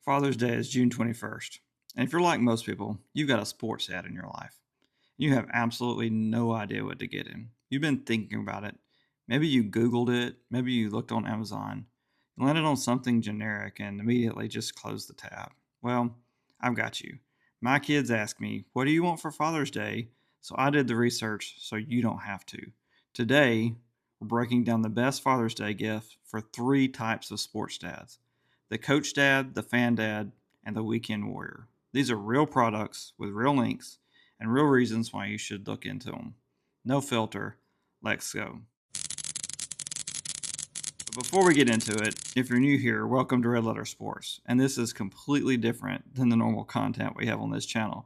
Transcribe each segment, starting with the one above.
Father's Day is June 21st. And if you're like most people, you've got a sports dad in your life. You have absolutely no idea what to get him. You've been thinking about it. Maybe you Googled it. Maybe you looked on Amazon. You landed on something generic and immediately just closed the tab. Well, I've got you. My kids asked me, "What do you want for Father's Day?" So I did the research so you don't have to. Today, we're breaking down the best Father's Day gift for three types of sports dads: the coach dad, the fan dad, and the weekend warrior. These are real products with real links and real reasons why you should look into them. No filter. Let's go. But before we get into it, if you're new here, welcome to Red Letter Sports. And this is completely different than the normal content we have on this channel.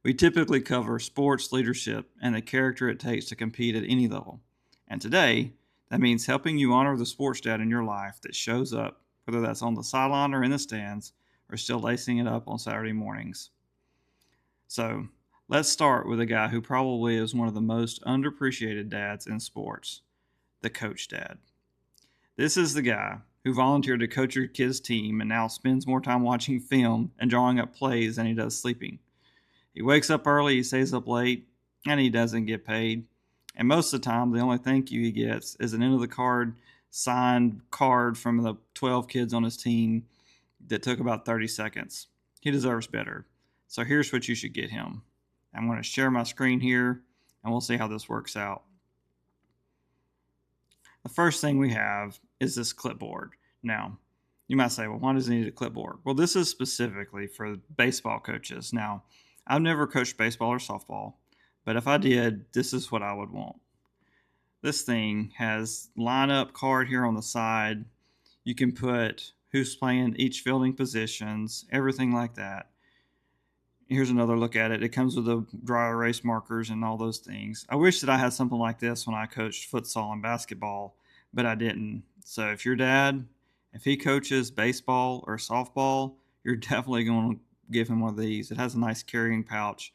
We typically cover sports, leadership, and the character it takes to compete at any level. And today, that means helping you honor the sports dad in your life that shows up, whether that's on the sideline or in the stands, or still lacing it up on Saturday mornings. So let's start with a guy who probably is one of the most underappreciated dads in sports, the coach dad. This is the guy who volunteered to coach your kid's team and now spends more time watching film and drawing up plays than he does sleeping. He wakes up early, he stays up late, and he doesn't get paid. And most of the time, the only thank you he gets is an end of the card signed card from the 12 kids on his team that took about 30 seconds. He deserves better. So here's what you should get him. I'm going to share my screen here, and we'll see how this works out. The first thing we have is this clipboard. Now, you might say, well, why does he need a clipboard? Well, this is specifically for baseball coaches. Now, I've never coached baseball or softball, but if I did, this is what I would want. This thing has lineup card here on the side. You can put who's playing each fielding positions, everything like that. Here's another look at it. It comes with the dry erase markers and all those things. I wish that I had something like this when I coached futsal and basketball, but I didn't. So if your dad, if he coaches baseball or softball, you're definitely going to give him one of these. It has a nice carrying pouch.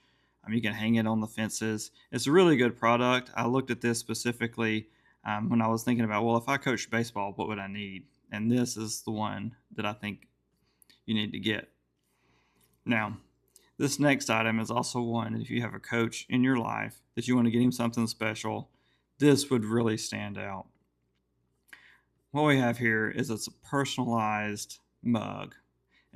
You can hang it on the fences. It's a really good product. I looked at this specifically when I was thinking about, well, if I coached baseball, what would I need? And this is the one that I think you need to get. Now, this next item is also one, if you have a coach in your life that you want to get him something special, this would really stand out. What we have here is it's a personalized mug.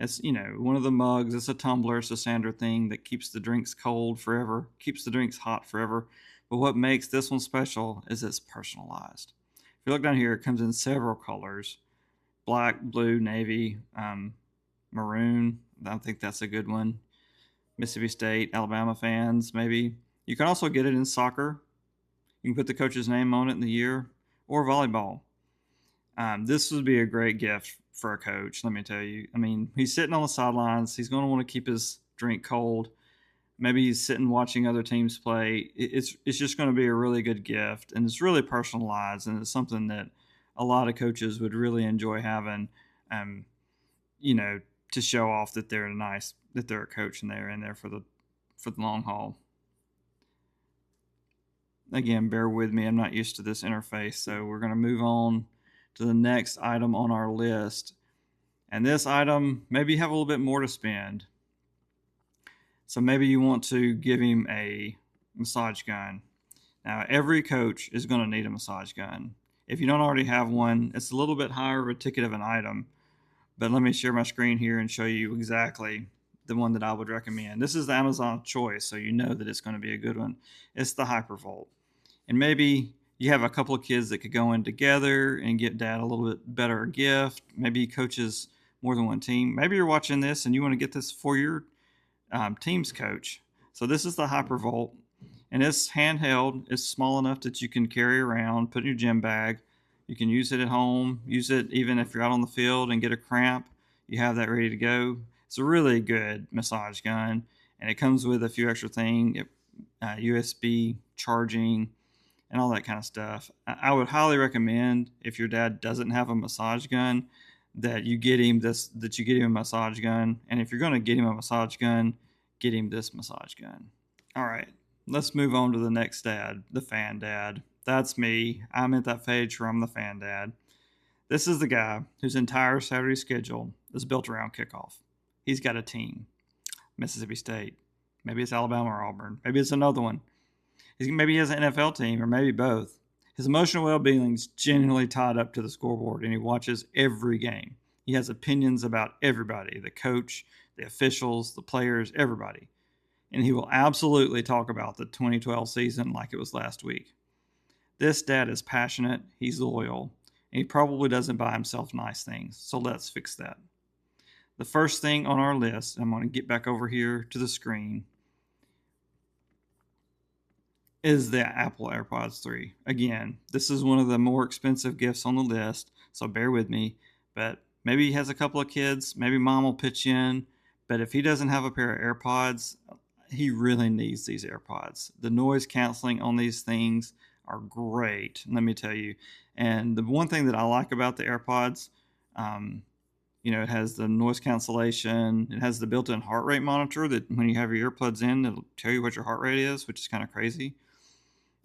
It's, one of the mugs, it's a tumbler, it's a standard thing that keeps the drinks cold forever, keeps the drinks hot forever. But what makes this one special is it's personalized. If you look down here, it comes in several colors: black, blue, navy, maroon. I think that's a good one. Mississippi State, Alabama fans, maybe. You can also get it in soccer. You can put the coach's name on it in the year, or volleyball. This would be a great gift for a coach, let me tell you. He's sitting on the sidelines. He's going to want to keep his drink cold. Maybe he's sitting watching other teams play. It's just going to be a really good gift, and it's really personalized, and it's something that a lot of coaches would really enjoy having, to show off that they're that they're a coach and they're in there for the long haul. Again, bear with me. I'm not used to this interface, so we're going to move on to the next item on our list. And this item, maybe you have a little bit more to spend. So maybe you want to give him a massage gun. Now, every coach is going to need a massage gun. If you don't already have one, it's a little bit higher of a ticket of an item. But let me share my screen here and show you exactly the one that I would recommend. This is the Amazon choice, so you know that it's going to be a good one. It's the Hypervolt. And maybe you have a couple of kids that could go in together and get dad a little bit better gift. Maybe he coaches more than one team. Maybe you're watching this and you want to get this for your team's coach. So this is the Hypervolt, and it's handheld. It's small enough that you can carry around, put in your gym bag. You can use it at home, use it even if you're out on the field and get a cramp. You have that ready to go. It's a really good massage gun, and it comes with a few extra things, USB charging, and all that kind of stuff. I would highly recommend, if your dad doesn't have a massage gun, that you get him a massage gun. And if you're going to get him a massage gun, get him this massage gun. All right, let's move on to the next dad, the fan dad. That's me. I'm at that page where I'm the fan dad. This is the guy whose entire Saturday schedule is built around kickoff. he's got a team. Mississippi State. Maybe it's Alabama or Auburn. Maybe it's another one. Maybe he has an NFL team, or maybe both. His emotional well-being is genuinely tied up to the scoreboard, and he watches every game. He has opinions about everybody, the coach, the officials, the players, everybody. And he will absolutely talk about the 2012 season like it was last week. This dad is passionate, he's loyal, and he probably doesn't buy himself nice things, so let's fix that. The first thing on our list, I'm going to get back over here to the screen, is the Apple AirPods 3. Again, this is one of the more expensive gifts on the list, so bear with me. But maybe he has a couple of kids, maybe mom will pitch in. But if he doesn't have a pair of AirPods, he really needs these AirPods. The noise canceling on these things are great, let me tell you. And the one thing that I like about the AirPods, it has the noise cancellation. It has the built-in heart rate monitor that when you have your earplugs in, it'll tell you what your heart rate is, which is kind of crazy.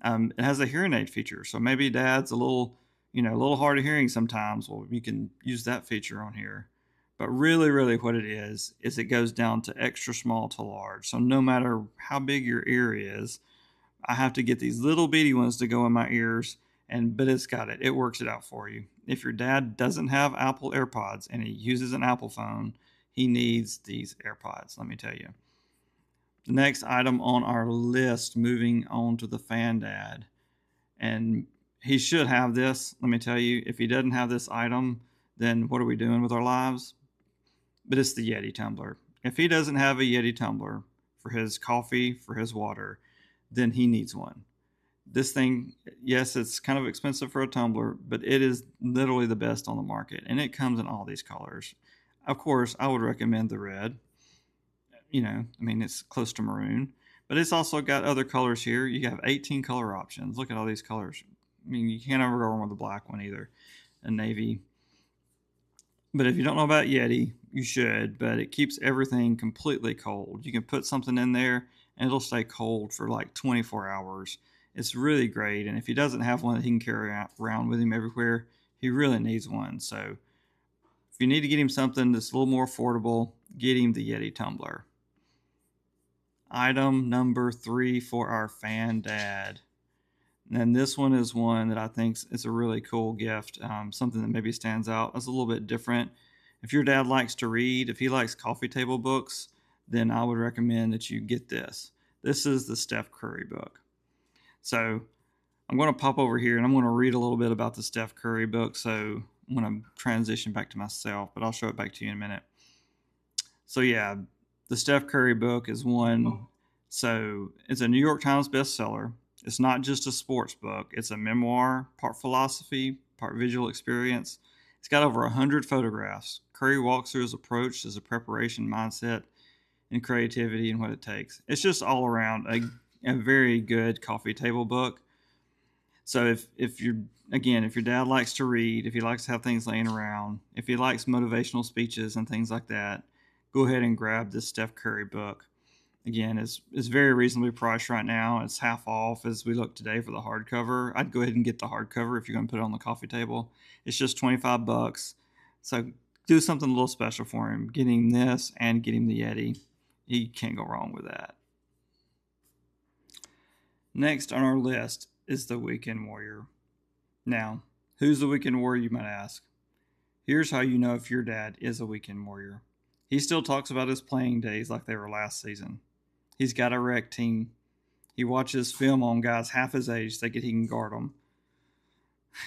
It has a hearing aid feature, so maybe dad's a little hard of hearing sometimes. Well, you can use that feature on here. But really, really what it is it goes down to extra small to large. So no matter how big your ear is, I have to get these little bitty ones to go in my ears, but it's got it. It works it out for you. If your dad doesn't have Apple AirPods and he uses an Apple phone, he needs these AirPods, let me tell you. The next item on our list, moving on to the fan dad, and he should have this, let me tell you. If he doesn't have this item, then what are we doing with our lives? But it's the YETI tumbler. If he doesn't have a YETI tumbler for his coffee, for his water, then he needs one. This thing, yes, it's kind of expensive for a tumbler, but it is literally the best on the market, and it comes in all these colors. Of course, I would recommend the red. It's close to maroon, but it's also got other colors here. You have 18 color options. Look at all these colors. You can't ever go wrong with the black one either, a navy. But if you don't know about YETI, you should, but it keeps everything completely cold. You can put something in there and it'll stay cold for like 24 hours. It's really great. And if he doesn't have one that he can carry around with him everywhere, he really needs one. So if you need to get him something that's a little more affordable, get him the YETI tumbler. Item number 3 for our fan dad. And this one is one that I think is a really cool gift, something that maybe stands out as a little bit different. If your dad likes to read, if he likes coffee table books, then I would recommend that you get this. This is the Steph Curry book. So I'm going to pop over here and I'm going to read a little bit about the Steph Curry book. So I'm going to transition back to myself, but I'll show it back to you in a minute. So yeah, the Steph Curry book is one. So it's a New York Times bestseller. It's not just a sports book. It's a memoir, part philosophy, part visual experience. It's got over 100 photographs. Curry walks through his approach, his preparation mindset, and creativity and what it takes. It's just all around a very good coffee table book. So if your dad likes to read, if he likes to have things laying around, if he likes motivational speeches and things like that, go ahead and grab this Steph Curry book. Again, it's very reasonably priced right now. It's half off as we look today for the hardcover. I'd go ahead and get the hardcover if you're going to put it on the coffee table. It's just $25. So do something a little special for him. Get him this and get him the YETI. You can't go wrong with that. Next on our list is the Weekend Warrior. Now, who's the Weekend Warrior, you might ask? Here's how you know if your dad is a Weekend Warrior. He still talks about his playing days like they were last season. He's got a rec team. He watches film on guys half his age thinking he can guard them.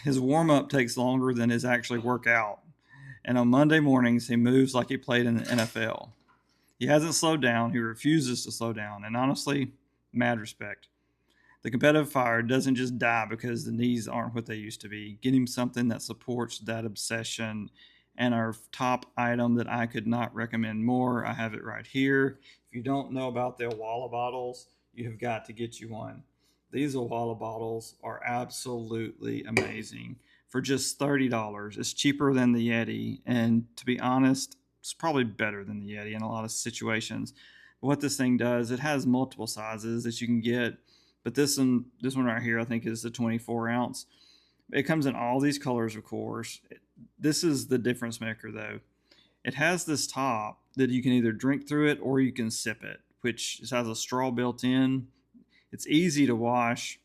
His warm-up takes longer than his actually workout. And on Monday mornings, he moves like he played in the NFL. He hasn't slowed down. He refuses to slow down. And honestly, mad respect. The competitive fire doesn't just die because the knees aren't what they used to be. Get him something that supports that obsession. And our top item that I could not recommend more, I have it right here. If you don't know about the Owala bottles, you have got to get you one. These Owala bottles are absolutely amazing. For just $30, it's cheaper than the YETI. And to be honest, it's probably better than the YETI in a lot of situations. But what this thing does, it has multiple sizes that you can get. But this one right here, I think, is the 24 ounce. It comes in all these colors, of course. This is the difference maker, though. It has this top that you can either drink through it or you can sip it, which has a straw built in. It's easy to wash.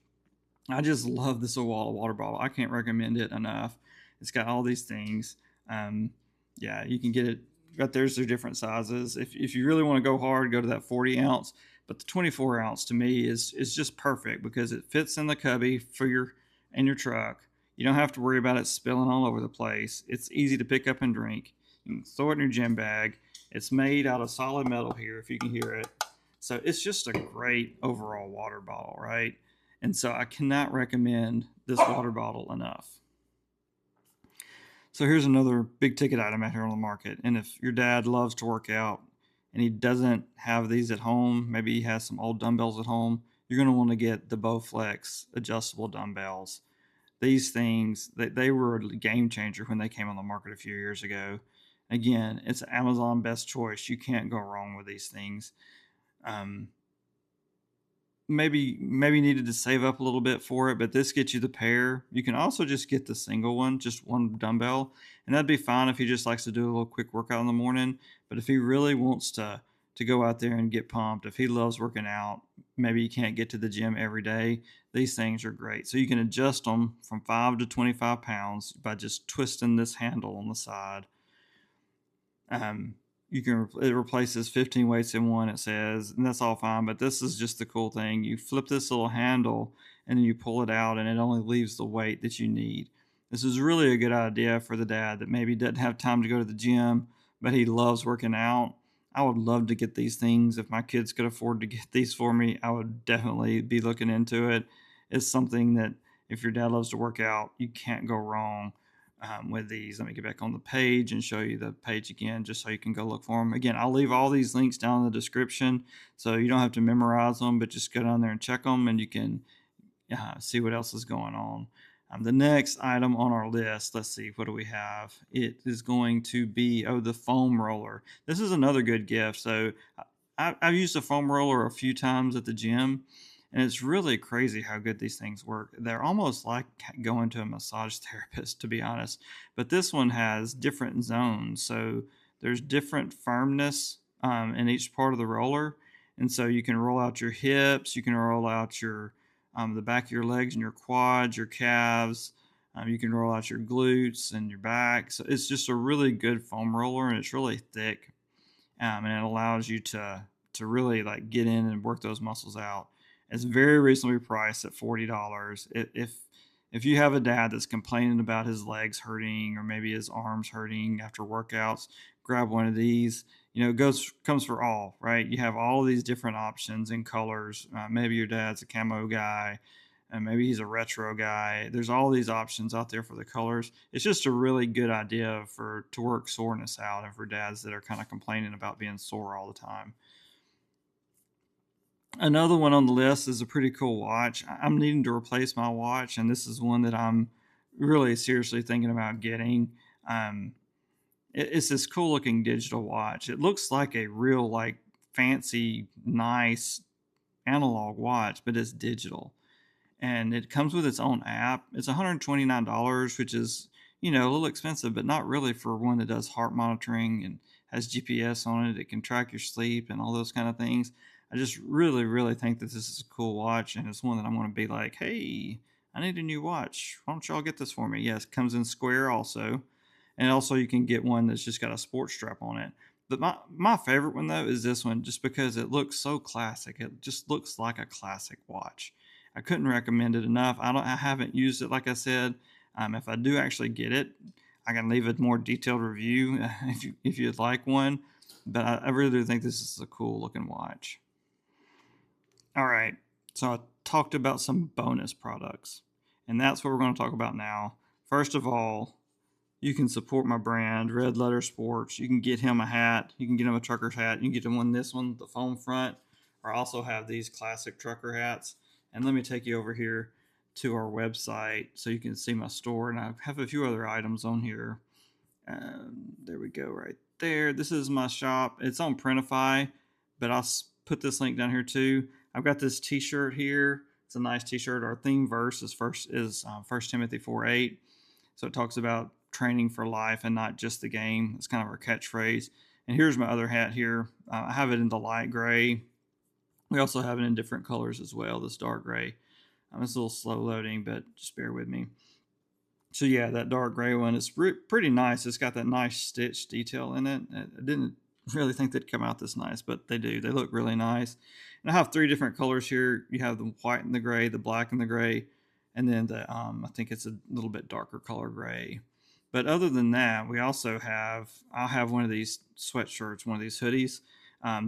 I just love this Owala water bottle. I can't recommend it enough. It's got all these things. Yeah, you can get it. But there's their different sizes. If you really want to go hard, go to that 40 ounce. But the 24 ounce to me is just perfect because it fits in the cubby for your truck. You don't have to worry about it spilling all over the place. It's easy to pick up and drink. You can throw it in your gym bag. It's made out of solid metal here, if you can hear it. So it's just a great overall water bottle, right? And so I cannot recommend this water bottle enough. So here's another big ticket item out here on the market. And if your dad loves to work out and he doesn't have these at home, maybe he has some old dumbbells at home, you're going to want to get the BowFlex adjustable dumbbells. These things, they were a game changer when they came on the market a few years ago. Again, it's Amazon best choice. You can't go wrong with these things. Maybe needed to save up a little bit for it, but this gets you the pair. You can also just get the single one, just one dumbbell, and that'd be fine if he just likes to do a little quick workout in the morning. But if he really wants to go out there and get pumped, if he loves working out, maybe you can't get to the gym every day, these things are great. So you can adjust them from 5 to 25 pounds by just twisting this handle on the side. It replaces 15 weights in one, it says, and that's all fine. But this is just the cool thing. You flip this little handle and then you pull it out and it only leaves the weight that you need. This is really a good idea for the dad that maybe doesn't have time to go to the gym, but he loves working out. I would love to get these things. If my kids could afford to get these for me, I would definitely be looking into it. It's something that if your dad loves to work out, you can't go wrong with these. Let me get back on the page and show you the page again, just so you can go look for them. Again, I'll leave all these links down in the description, so you don't have to memorize them, but just go down there and check them, and you can see what else is going on. The next item on our list, let's see, what do we have? It is going to be, the foam roller. This is another good gift. So I've used a foam roller a few times at the gym, and it's really crazy how good these things work. They're almost like going to a massage therapist, to be honest. But this one has different zones. So there's different firmness in each part of the roller. And so you can roll out your hips. You can roll out your the back of your legs and your quads, your calves. You can roll out your glutes and your back. So it's just a really good foam roller, and it's really thick. And it allows you to really like get in and work those muscles out. It's very reasonably priced at $40. If you have a dad that's complaining about his legs hurting or maybe his arms hurting after workouts, grab one of these. Comes for all, right? You have all these different options and colors. Maybe your dad's a camo guy, and maybe he's a retro guy. There's all these options out there for the colors. It's just a really good idea to work soreness out, and for dads that are kind of complaining about being sore all the time. Another one on the list is a pretty cool watch. I'm needing to replace my watch, and this is one that I'm really seriously thinking about getting. It's this cool looking digital watch. It looks like a real fancy, nice analog watch, but it's digital. And it comes with its own app. It's $129, which is, a little expensive, but not really for one that does heart monitoring and has GPS on it. It can track your sleep and all those kind of things. I just really, really think that this is a cool watch, and it's one that I'm going to be like, hey, I need a new watch. Why don't y'all get this for me? Yes, it comes in square also. And also you can get one that's just got a sports strap on it. But my favorite one, though, is this one, just because it looks so classic. It just looks like a classic watch. I couldn't recommend it enough. I haven't used it, like I said. If I do actually get it, I can leave a more detailed review if you'd like one. But I really do think this is a cool looking watch. All right, so I talked about some bonus products, and that's what we're going to talk about now. First of all, you can support my brand, Red Letter Sports. You can get him a hat. You can get him a trucker's hat. You can get him this one, the foam front, or I also have these classic trucker hats. And let me take you over here to our website so you can see my store. And I have a few other items on here. There we go, right there. This is my shop. It's on Printify, but I'll put this link down here too. I've got this t-shirt here. It's a nice t-shirt. Our theme verse is 1 Timothy 4:8. So it talks about training for life and not just the game. It's kind of our catchphrase. And here's my other hat here. I have it in the light gray. We also have it in different colors as well, this dark gray. It's a little slow loading, but just bear with me. So yeah, that dark gray one is pretty nice. It's got that nice stitch detail in it. I didn't really think they'd come out this nice, but they do. They look really nice. And I have 3 different colors here. You have the white and the gray, the black and the gray, and then the I think it's a little bit darker color gray. But other than that, we also have, I'll have one of these sweatshirts, one of these hoodies.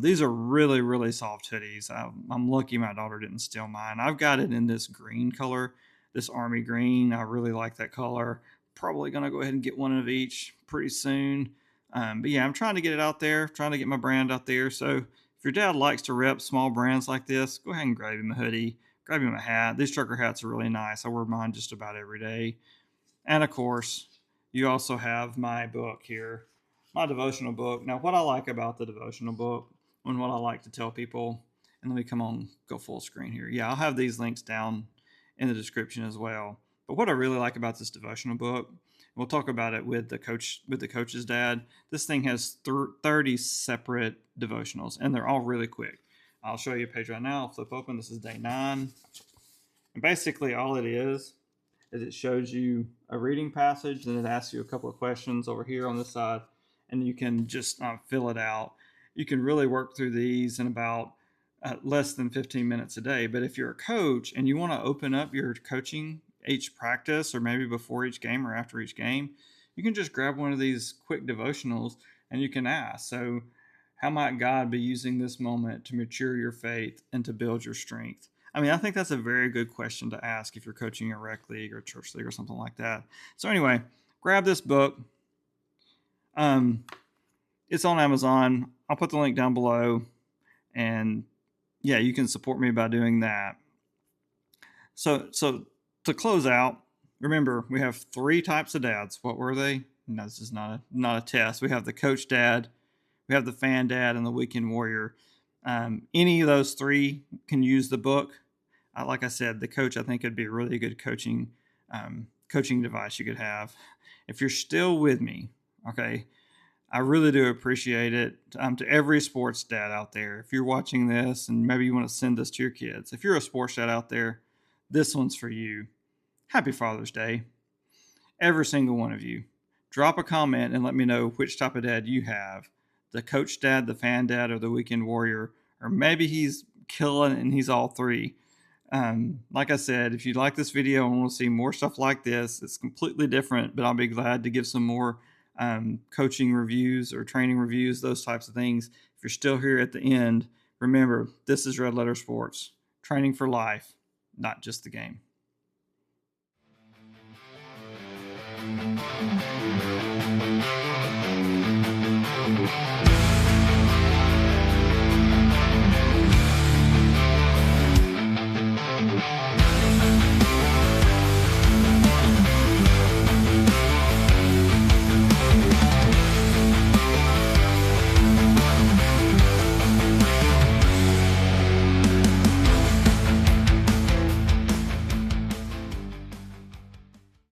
These are really, really soft hoodies. I'm lucky my daughter didn't steal mine. I've got it in this green color, this army green. I really like that color. Probably going to go ahead and get one of each pretty soon. But yeah, I'm trying to get it out there, trying to get my brand out there. So if your dad likes to rep small brands like this, go ahead and grab him a hoodie, grab him a hat. These trucker hats are really nice. I wear mine just about every day. And of course, you also have my book here, my devotional book. Now, what I like about the devotional book and what I like to tell people, and let me go full screen here. Yeah, I'll have these links down in the description as well. But what I really like about this devotional book, we'll talk about it with the coach's dad. This thing has 30 separate devotionals, and they're all really quick. I'll show you a page right now. I'll flip open. This is day 9. And basically all it is it shows you a reading passage, and it asks you a couple of questions over here on this side, and you can just fill it out. You can really work through these in about less than 15 minutes a day. But if you're a coach and you want to open up your coaching each practice, or maybe before each game or after each game, you can just grab one of these quick devotionals and you can ask, so how might God be using this moment to mature your faith and to build your strength? I mean, I think that's a very good question to ask if you're coaching a rec league or church league or something like that. So anyway, grab this book. It's on Amazon. I'll put the link down below. And yeah, you can support me by doing that. So to close out, remember, we have 3 types of dads. What were they? No, this is not a test. We have the coach dad, we have the fan dad, and the weekend warrior. Any of those 3 can use the book. Like I said, the coach, I think, would be a really good coaching device you could have. If you're still with me, okay, I really do appreciate it. To every sports dad out there, if you're watching this and maybe you want to send this to your kids, if you're a sports dad out there, this one's for you. Happy Father's Day. Every single one of you. Drop a comment and let me know which type of dad you have. The coach dad, the fan dad, or the weekend warrior. Or maybe he's killing and he's all 3. Like I said, if you like this video and want to see more stuff like this, it's completely different, but I'll be glad to give some more coaching reviews or training reviews, those types of things. If you're still here at the end, remember, this is Red Letter Sports, training for life, not just the game.